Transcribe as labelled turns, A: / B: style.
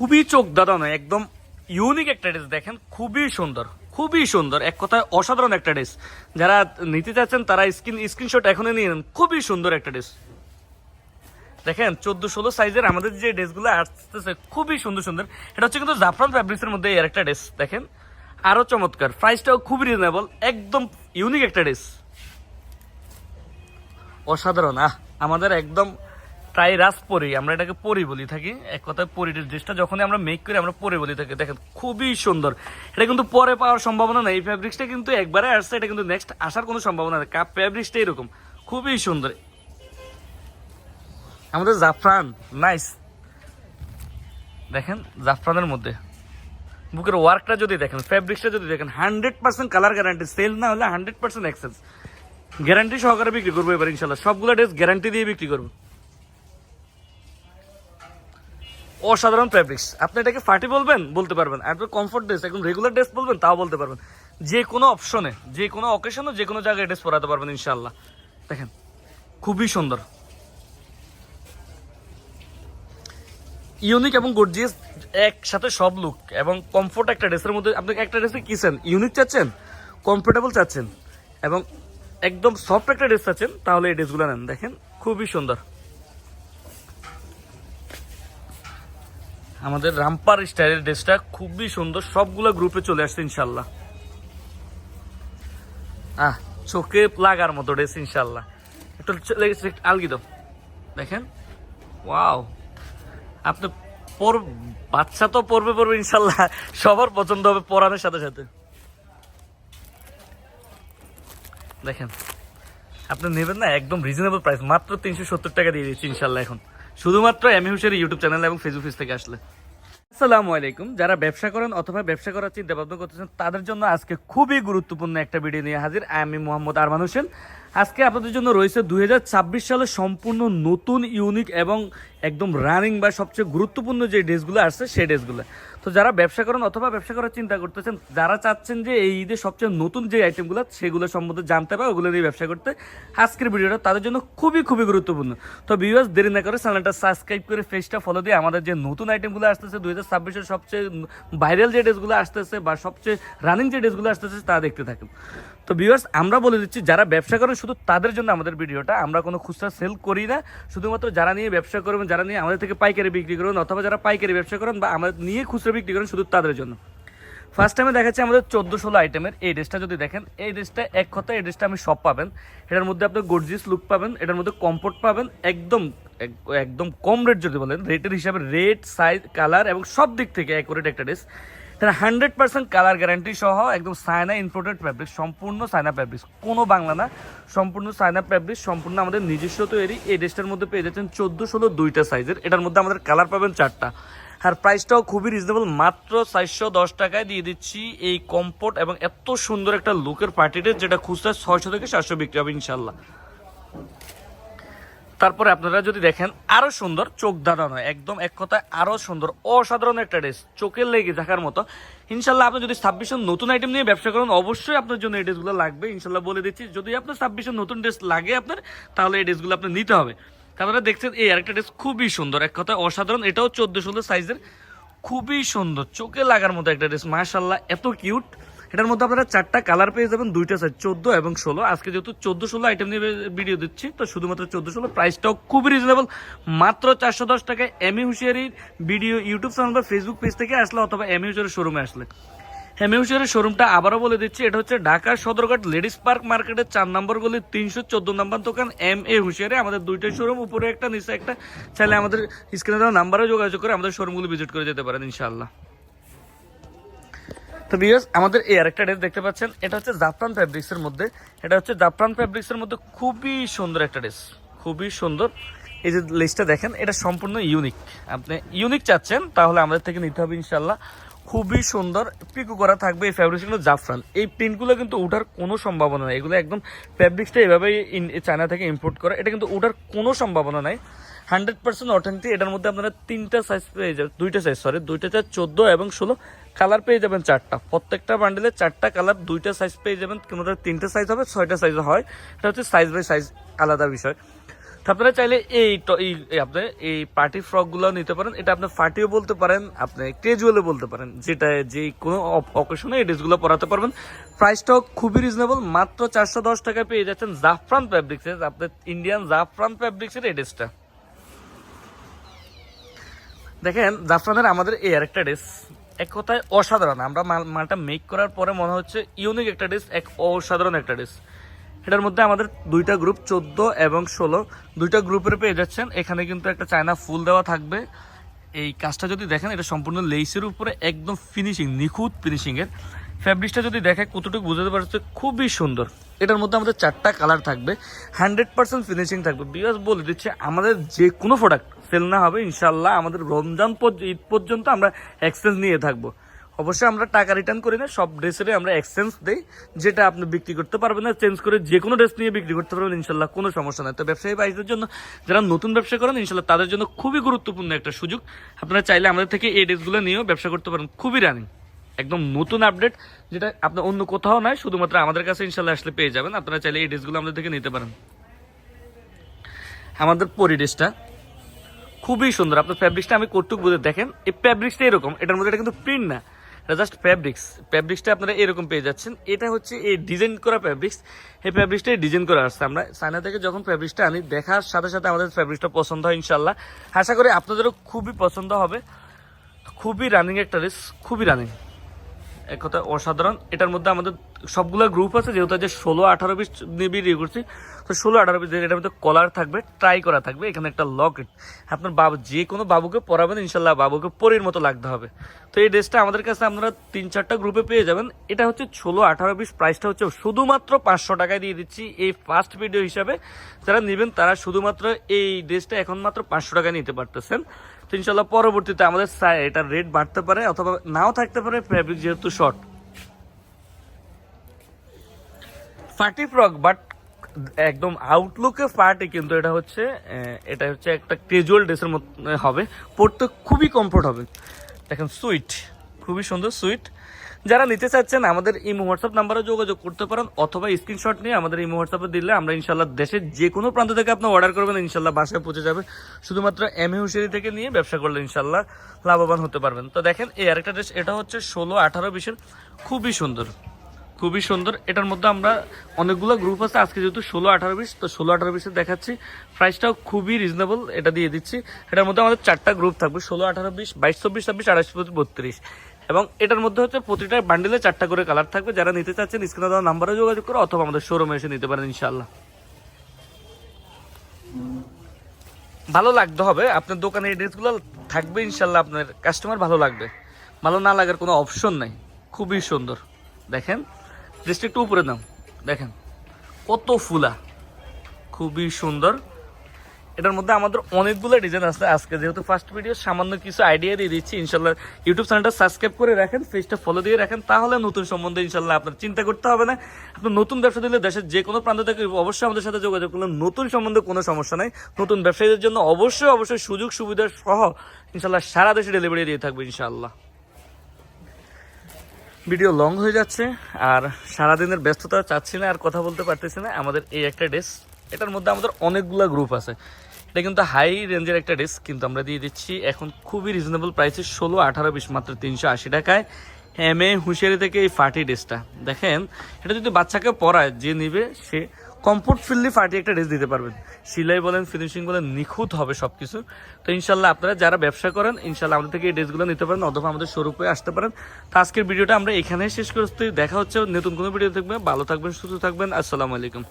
A: খুবই চোখ দাঁড়ানো, একদম ইউনিক একটা ড্রেস। দেখেন খুবই সুন্দর, খুবই সুন্দর, এক কথায় অসাধারণ একটা ড্রেস। যারা নিতে চাচ্ছেন তারা স্ক্রিনশট এখনই নিয়ে নেন। খুবই সুন্দর একটা ড্রেস। দেখেন 14-16 সাইজের আমাদের যে ড্রেসগুলো আসতেছে খুবই সুন্দর সুন্দর। এটা হচ্ছে কিন্তু জাফরান ফ্যাব্রিক্সের মধ্যে এর একটা ড্রেস। দেখেন আরো চমৎকার, প্রাইসটাও খুবই রিজনেবল, একদম ইউনিক একটা ড্রেস, অসাধারণ। আমাদের একদম ট্রাই রাস পরি, আমরা এটাকে পরি বলি থাকি, এক কথায় পরি ড্রেসটা যখনই আমরা মেক করি আমরা পরি বলি থাকি। দেখেন খুবই সুন্দর, এটা কিন্তু পরে পাওয়ার সম্ভাবনা নেই। এই ফ্যাব্রিক্সটা কিন্তু একবারে আসছে, এটা কিন্তু নেক্সট আসার কোনো সম্ভাবনা নেই। কাপ ফ্যাব্রিক্সটা এরকম খুবই সুন্দর। আমাদের জাফরান নাইস, দেখেন জাফরানের মধ্যে বুকের ওয়ার্কটা যদি দেখেন, ফ্যাব্রিক্সটা যদি দেখেন, 100% কালার গ্যারান্টি, সেল না হলে 100% এক্সেস গ্যারান্টি সহকারে বিক্রি করবো এবার ইনশাল্লাহ। সবগুলো ড্রেস গ্যারান্টি দিয়ে বিক্রি করবো। অসাধারণ ফ্যাব্রিক্স, আপনি এটাকে ফাটি বলবেন বলতে পারবেন, আর কমফোর্ট ড্রেস একদম রেগুলার ড্রেস বলবেন তাও বলতে পারবেন। যে কোনো অপশনে, যে কোনো অকেশনে, যে কোনো জায়গায় ড্রেস পরাতে পারবেন ইনশাল্লাহ। দেখেন খুবই সুন্দর, ইউনিক এবং গর্জিয়াস একসাথে সব লুক এবং কমফোর্ট একটা ড্রেসের মধ্যে। আপনি একটা ড্রেসে কি চান, ইউনিক চাচ্ছেন, কমফোর্টেবল চাচ্ছেন এবং একদম সফট একটা ড্রেস চাচ্ছেন, তাহলে এই ড্রেসগুলো নেন। দেখেন খুবই সুন্দর, আমাদের রামপার স্টাইলের ড্রেসটা খুবই সুন্দর, সবগুলো গ্রুপে চলে আসছে ইনশাল্লাহ। চোখে লাগার মতো ড্রেস ইনশাল্লাহ। একটু আলগি দাও, দেখেন ওয়াও। আপনি বাচ্চা তো পড়বে ইনশাল্লাহ, সবার পছন্দ হবে পরানোর সাথে সাথে। দেখেন আপনি নেবেন না, একদম রিজনেবল প্রাইস, মাত্র 370 টাকা দিয়ে দিচ্ছি ইনশাল্লাহ এখন, শুধুমাত্র এমি হুসের ইউটিউব চ্যানেল এবং ফেসবুক পেজ থেকে আসলে। আসসালামু আলাইকুম। যারা ব্যবসা করেন অথবা ব্যবসা করার চিন্তা ভাবনা করতেছেন তাদের জন্য আজকে খুবই গুরুত্বপূর্ণ একটা ভিডিও নিয়ে হাজির আমি মোহাম্মদ আরমান হোসেন। আজকে আপনাদের জন্য রয়েছে 2026 সালের সম্পূর্ণ নতুন ইউনিক এবং একদম রানিং বা সবচেয়ে গুরুত্বপূর্ণ যে ড্রেসগুলো আসছে সেই ড্রেসগুলো। তো যারা ব্যবসা করেন অথবা ব্যবসা করার চিন্তা করতেছেন, যারা চাচ্ছেন যে এই ঈদে সবচেয়ে নতুন যে আইটেমগুলো সেগুলো সম্বন্ধে জানতে পারে, ওগুলো নিয়ে ব্যবসা করতে, আজকের ভিডিওটা তাদের জন্য খুবই খুবই গুরুত্বপূর্ণ। তো ভিউয়ার্স দেরি না করে চ্যানেলটা সাবস্ক্রাইব করে পেজটা ফলো দিয়ে আমাদের যে নতুন আইটেমগুলো আসতেছে 2026-এর সবচেয়ে ভাইরাল যে ড্রেসগুলো আসতেছে বা সবচেয়ে রানিং যে ড্রেসগুলো আসতেছে তা দেখতে থাকুন। তো ভিউয়ার্স আমরা বলে দিচ্ছি, যারা ব্যবসা করেন শুধু তাদের জন্য আমাদের ভিডিওটা। আমরা কোনো খুচরা সেল করি না, শুধুমাত্র যারা নিয়ে ব্যবসা করবেন, যারা নিয়ে আমাদের থেকে পাইকারি বিক্রি করবেন অথবা যারা পাইকারি ব্যবসা করেন বা আমাদের নিয়ে খুচরা বিক্রি করেন, শুধু তাদের জন্য। ফার্স্ট টাইমে দেখাচ্ছি আমাদের 14-16 আইটেমের এই ড্রেসটা। যদি দেখেন এই ড্রেসটা এক কথা, এই ড্রেসটা আমি সব পাবেন। এটার মধ্যে আপনি গর্জিয়াস লুক পাবেন, এটার মধ্যে কমফোর্ট পাবেন, একদম একদম কম রেট যদি বলেন, রেটের হিসাবে রেট, সাইজ, কালার এবং সব দিক থেকে অ্যাকুরেট একটা ড্রেস। এটা 100% কালার গ্যারান্টি সহ একদম সাইনা ইম্পোর্টেড ফ্যাব্রিক, সম্পূর্ণ সাইনা ফ্যাব্রিক, কোনো বাংলা না, সম্পূর্ণ সাইনা ফ্যাব্রিক, সম্পূর্ণ আমাদের নিজস্ব তৈরি। এই ড্রেসটার মধ্যে পেয়ে যাচ্ছেন 14-16 দুইটা সাইজের। এটার মধ্যে আমাদের কালার পাবেন 4টা, আর প্রাইসটাও খুবই রিজনেবল, মাত্র 410 টাকায় দিয়ে দিচ্ছি এই কমফোর্ট এবং এত সুন্দর একটা লুকের পার্টি ড্রেস, যেটা খুচরা 600 থেকে 700 বিক্রি হবে ইনশাল্লাহ। তারপরে আপনারা যদি দেখেন আরো সুন্দর, চোখ দাঁড়ানো, একদম এক কথায় আরো সুন্দর, অসাধারণ একটা ড্রেস, চোখের লেগে থাকার মতো ইনশাল্লাহ। আপনি যদি 26 নতুন আইটেম নিয়ে ব্যবসা করেন অবশ্যই আপনার জন্য এই ড্রেসগুলো লাগবে ইনশাল্লাহ, বলে দিচ্ছি। যদি আপনার 26 নতুন ড্রেস লাগে আপনার, তাহলে এই ড্রেসগুলো আপনার নিতে হবে। তারপরে দেখছেন এই আরেকটা ড্রেস খুবই সুন্দর, এক কথায় অসাধারণ, এটাও 14-16 সাইজের, খুবই সুন্দর, চোখে লাগার মতো একটা ড্রেস, মাশাআল্লাহ এত কিউট। এটার মধ্যে আপনারা 4টা কালার পেয়ে যাবেন, দুইটা সাইজ 14 এবং 16। আজকে যেহেতু 14-16 আইটেম নিয়ে ভিডিও দিচ্ছি, তো শুধুমাত্র 14-16, প্রাইসটাও খুবই রিজনেবল, মাত্র 410 টাকায়। এমি হুশিয়ারির ভিডিও ইউটিউব চ্যানেল বা ফেসবুক পেজ থেকে আসলে অথবা এমি হুশিয়ারির শোরুমে আসলে। এমি হুশিয়ারির শোরুমটা আবারও বলে দিচ্ছি, এটা হচ্ছে ঢাকা সদরঘাট লেডিস পার্ক মার্কেটের 4 নম্বর গলি 314 নম্বর দোকান এম এ হুশিয়ারি। আমাদের দুইটাই শোরুম, উপরে একটা নিচে একটা। চাইলে আমাদের স্ক্রিনে দেওয়া নাম্বারে যোগাযোগ করে আমাদের শোরুমগুলো ভিজিট করে যেতে পারেন ইনশাআল্লাহ। তো ভিউয়ার্স আমাদের এই আরেকটা ড্রেস দেখতে পাচ্ছেন, এটা হচ্ছে জাফরান ফ্যাব্রিক্সের মধ্যে। এটা হচ্ছে জাফরান ফ্যাব্রিক্সের মধ্যে খুবই সুন্দর একটা ড্রেস, খুবই সুন্দর। এই যে লেসটা দেখেন, এটা সম্পূর্ণ ইউনিক। আপনি ইউনিক চাচ্ছেন তাহলে আমাদের থেকে নিতে হবে ইনশাল্লাহ। খুবই সুন্দর পিকো করা থাকবে এই ফ্যাব্রিক্সগুলো, জাফরান। এই প্রিন্টগুলো কিন্তু উঠার কোনো সম্ভাবনা নেই, এগুলো একদম ফ্যাব্রিক্সটা এভাবেই চায়না থেকে ইম্পোর্ট করা, এটা কিন্তু উঠার কোনো সম্ভাবনা নাই, 100% অথেন্টিক। এটার মধ্যে আপনারা 3টা সাইজ পেয়ে যাবেন, দুইটা সাইজ 14 এবং 16 কালার পেয়ে যাবেন 4টা, প্রত্যেকটা বান্ডেলে 4টা কালার, 2টা সাইজ পেয়ে যাবেন, কোনোটা 3টা সাইজ হবে, 6টা সাইজ হয়, এটা হচ্ছে সাইজ বাই সাইজ আলাদা বিষয়। তো আপনারা চাইলে আপনার এই পার্টি ফ্রকগুলো নিতে পারেন। এটা আপনি পার্টিও বলতে পারেন, আপনি ক্যাজুয়ালও বলতে পারেন, যেটা যে কোনো অকেশনে এই ড্রেসগুলো পরাতে পারবেন। প্রাইসটাও খুবই রিজনেবল, মাত্র 410 টাকায় পেয়ে যাচ্ছেন জাফরান ফ্যাব্রিক্সের, আপনার ইন্ডিয়ান জাফরান ফ্যাব্রিক্সের এই ড্রেসটা। দেখেন জাফরানের আমাদের এই আরেকটা ড্রেস, এক কথায় অসাধারণ। আমরা মালটা মেক করার পরে মনে হচ্ছে ইউনিক একটা ড্রেস, এক অসাধারণ একটা ড্রেস। এটার মধ্যে আমাদের দুইটা গ্রুপ 14 এবং 16 দুইটা গ্রুপের পেয়ে যাচ্ছেন। এখানে কিন্তু একটা চায়না ফুল দেওয়া থাকবে। এই কাজটা যদি দেখেন, এটা সম্পূর্ণ লেসের উপরে একদম ফিনিশিং, নিখুঁত ফিনিশিংয়ের। ফ্যাব্রিকটা যদি দেখে কতটুকু বুঝতে পারছে, খুবই সুন্দর। এটার মধ্যে আমাদের 4টা কালার থাকবে, 100% ফিনিশিং থাকবে। বিকজ বলে দিচ্ছে, আমাদের যে কোনো প্রোডাক্ট সেল না হবে ইনশাল্লাহ, আমাদের রমজান ঈদ পর্যন্ত আমরা এক্সচেঞ্জ নিয়ে থাকবো। অবশ্যই আমরা টাকা রিটার্ন করি না, সব ড্রেসেরই আমরা এক্সচেঞ্জ দিই। যেটা আপনি বিক্রি করতে পারবেন না, চেঞ্জ করে যে কোনো ড্রেস নিয়ে বিক্রি করতে পারবেন ইনশাল্লাহ, কোনো সমস্যা নাই। তো ব্যবসায়ী ভাইদের জন্য, যারা নতুন ব্যবসা করেন ইনশাল্লাহ তাদের জন্য খুবই গুরুত্বপূর্ণ একটা সুযোগ। আপনারা চাইলে আমাদের থেকে এই ড্রেসগুলো নিয়েও ব্যবসা করতে পারেন। খুবই রানিং, একদম নতুন আপডেট, যেটা আপনার অন্য কোথাও নাই, শুধুমাত্র আমাদের কাছে ইনশাল্লাহ আসলে পেয়ে যাবেন। আপনারা চাইলে এই ড্রেসগুলো আমাদের থেকে নিতে পারেন। আমাদের পরি ড্রেসটা খুবই সুন্দর। আপনার ফ্যাব্রিক্সটা আমি কটুক বুঝে দেখেন, এই ফ্যাব্রিক্সটা এরকম, এটার মধ্যে এটা কিন্তু প্রিন্ট না, এটা জাস্ট ফ্যাব্রিক্সটা আপনারা এরকম পেয়ে যাচ্ছেন। এটা হচ্ছে এই ডিজাইন করা ফ্যাব্রিক্স, এই ফ্যাব্রিক্সটাই ডিজাইন করা আসছে। আমরা চায়না থেকে যখন ফ্যাব্রিক্সটা আনি, দেখার সাথে সাথে আমাদের ফ্যাব্রিক্সটা পছন্দ হয় ইনশাল্লাহ। আশা করি আপনাদেরও খুবই পছন্দ হবে। খুবই রানিং একটা ড্রেস, খুবই রানিং, এক কথা অসাধারণ। এটার মধ্যে আমাদের সবগুলো গ্রুপ আছে, যেহেতু যে 16-18 পিস নিয়ে বিক্রি করছি, তো 16-18 পিস। এটার মধ্যে কলার থাকবে, ট্রাই করা থাকবে, এখানে একটা লকেট। আপনার বাবু যে কোনো বাবুকে পরাবেন ইনশাল্লাহ, বাবুকে পরীর মতো লাগতে হবে। তো এই ড্রেসটা আমাদের কাছে আপনারা 3-4টা গ্রুপে পেয়ে যাবেন। এটা হচ্ছে 16-18 পিস, প্রাইসটা হচ্ছে শুধুমাত্র 500 টাকায় দিয়ে দিচ্ছি এই ফার্স্ট ভিডিও হিসাবে। যারা নেবেন তারা শুধুমাত্র এই ড্রেসটা এখন মাত্র 500 টাকায় নিতে পারতেছেন। তো ইনশাল্লাহ পরবর্তীতে আমাদের এটার রেট বাড়তে পারে অথবা নাও থাকতে পারে, ফ্যাব্রিক যেহেতু শর্ট। পার্টি ফ্রক, বাট একদম আউটলুকে পার্টি, কিন্তু এটা হচ্ছে একটা ক্যাজুয়াল ড্রেসের মতো হবে, পরতে খুবই কমফোর্ট হবে। দেখেন সুইট, খুবই সুন্দর সুইট। যারা নিতে চাচ্ছেন আমাদের ইমো হোয়াটসঅ্যাপ নাম্বারে যোগাযোগ করতে পারেন, অথবা স্ক্রিনশট নিয়ে আমাদের ইমো হোয়াটসঅ্যাপে দিলে আমরা ইনশাল্লাহ দেশের যে কোনো প্রান্ত থেকে আপনি অর্ডার করবেন ইনশাল্লাহ বাসায় পৌঁছে যাবে। শুধুমাত্র এমএ হুশিয়ারি থেকে নিয়ে ব্যবসা করলে ইনশাল্লাহ লাভবান হতে পারবেন। তো দেখেন এই আরেকটা ড্রেস, এটা হচ্ছে 16-18 পিসের, খুবই সুন্দর, খুবই সুন্দর। এটার মধ্যে আমরা অনেকগুলো গ্রুপ আছে, আজকে যেহেতু 16-18 পিস, তো 16-18 পিসের দেখাচ্ছি। প্রাইসটাও খুবই রিজনেবল, এটা দিয়ে দিচ্ছি। এটার মধ্যে আমাদের 4টা গ্রুপ থাকবে, 16-18 পিস, 22-24, 26, 28, 32। এবং এটার মধ্যে হচ্ছে প্রতিটা বান্ডিলে 4টা করে কালার থাকবে। যারা নিতে চাচ্ছেন স্ক্রিনে দেওয়া নাম্বারে যোগাযোগ করে, অথবা আমাদের শোরুমে এসে নিতে পারেন ইনশাল্লাহ। ভালো লাগতে হবে, আপনার দোকানে এই ড্রেসগুলো থাকবে ইনশাল্লাহ, আপনার কাস্টমার ভালো লাগবে, ভালো না লাগার কোনো অপশন নাই। খুবই সুন্দর, দেখেন ড্রেসটা একটু উপরে দাও, দেখেন কত ফুলা, খুবই সুন্দর। এটার মধ্যে আমাদের অনেকগুলো ডিজাইন আছে। আজকে যেহেতু ফার্স্ট ভিডিও, সামান্য কিছু আইডিয়া দিয়ে দিচ্ছি। ইনশাল্লাহ ইউটিউব চ্যানেলটা সাবস্ক্রাইব করে রাখেন, পেজটা ফলো দিয়ে রাখেন, তাহলে নতুন সম্বন্ধে ইনশাল্লাহ আপনার চিন্তা করতে হবে না। আপনার নতুন ব্যবসা দিলে দেশের যে কোনো প্রান্ত থেকে অবশ্যই আমাদের সাথে যোগাযোগ করলে নতুন সম্বন্ধে কোনো সমস্যা নাই। নতুন ব্যবসায়ীদের জন্য অবশ্যই সুযোগ সুবিধা সহ ইনশাল্লাহ সারা দেশে ডেলিভারি দিয়ে থাকবে ইনশাল্লাহ। ভিডিও লং হয়ে যাচ্ছে, আর সারাদিনের ব্যস্ততা চাচ্ছি না, আর কথা বলতে পারতেছি না। আমাদের এই একটা ড্রেস, এটার মধ্যে আমাদের অনেকগুলো গ্রুপ আছে। এটা কিন্তু হাই রেঞ্জের একটা ড্রেস, কিন্তু আমরা দিয়ে দিচ্ছি এখন খুবই রিজনেবল প্রাইসে 16-18 পিস মাত্র 380 টাকায়। এমএ হুঁশিয়ারি থেকে এই ফাটি ড্রেসটা দেখেন, এটা যদি বাচ্চাকে পরায়, যে নিবে সে কমফোর্ট ফিল্লি ফাটি একটা ড্রেস দিতে পারবেন। সিলাই বলেন, ফিনিশিং বলেন, নিখুঁত হবে সবকিছু। তো ইনশাল্লাহ আপনারা যারা ব্যবসা করেন ইনশাল্লাহ আমাদের থেকে এই ড্রেসগুলো নিতে পারেন, অথবা আমাদের শোরুমে আসতে পারেন। তো আজকের ভিডিওটা আমরা এখানে শেষ করতে, দেখা হচ্ছে নতুন কোনো ভিডিও থাকবে। ভালো থাকবেন, সুস্থ থাকবেন, আসসালামু আলাইকুম।